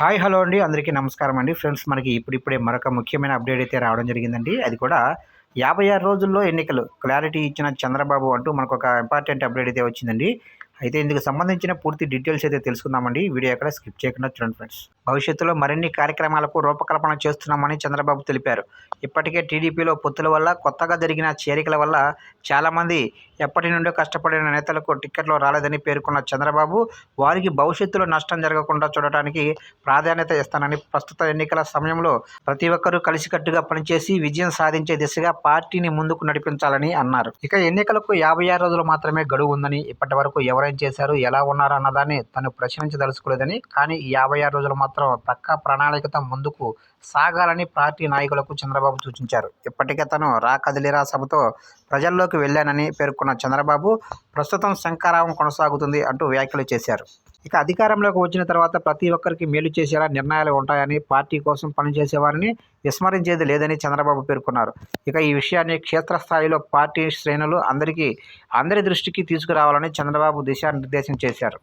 Hi hello అండి అందరికీ నమస్కారం అండి ఫ్రెండ్స్. మనకి ఇప్పుడిప్పుడే మరొక ముఖ్యమైన అప్డేట్ అయితే రావడం జరిగిందండి. అది కూడా 56 రోజుల్లో ఎన్నికలు క్లారిటీ ఇచ్చిన చంద్రబాబు అంటూ మనకు ఒక ఇంపార్టెంట్ అప్డేట్ అయితే వచ్చిందండి. అయితే ఇందుకు సంబంధించిన పూర్తి డీటెయిల్స్ అయితే తెలుసుకుందామండి. వీడియో ఎక్కడ స్కిప్ చేయకుండా చూడండి ఫ్రెండ్స్. భవిష్యత్తులో మరిన్ని కార్యక్రమాలకు రూపకల్పన చేస్తున్నామని చంద్రబాబు తెలిపారు. ఇప్పటికే టీడీపీలో పొత్తుల వల్ల కొత్తగా జరిగిన చేరికల వల్ల చాలామంది ఎప్పటి నుండో కష్టపడిన నేతలకు టిక్కెట్లు రాలేదని పేర్కొన్న చంద్రబాబు, వారికి భవిష్యత్తులో నష్టం జరగకుండా చూడటానికి ప్రాధాన్యత ఇస్తానని, ప్రస్తుత ఎన్నికల సమయంలో ప్రతి ఒక్కరూ కలిసికట్టుగా పనిచేసి విజయం సాధించే దిశగా పార్టీని ముందుకు నడిపించాలని అన్నారు. ఇక ఎన్నికలకు 56 రోజులు మాత్రమే గడువు ఉందని, ఇప్పటి వరకు ఎవరేం చేశారు, ఎలా ఉన్నారు అన్నదాన్ని తను ప్రశ్నించదలుచుకోలేదని, కానీ ఈ 56 రోజులు మాత్రం పక్కా ప్రణాళికతో ముందుకు సాగాలని పార్టీ నాయకులకు చంద్రబాబు సూచించారు. ఇప్పటికే తను రా కదిలిరా సభతో ప్రజల్లోకి వెళ్లానని పేర్కొన్న చంద్రబాబు, ప్రస్తుతం శంఖారావం కొనసాగుతుంది అంటూ వ్యాఖ్యలు చేశారు. ఇక అధికారంలోకి వచ్చిన తర్వాత ప్రతి ఒక్కరికి మేలు చేసేలా నిర్ణయాలు ఉంటాయని, పార్టీ కోసం పనిచేసేవారిని విస్మరించేది లేదని చంద్రబాబు పేర్కొన్నారు. ఇక ఈ విషయాన్ని క్షేత్రస్థాయిలో పార్టీ శ్రేణులు అందరి దృష్టికి తీసుకురావాలని చంద్రబాబు దిశానిర్దేశం చేశారు.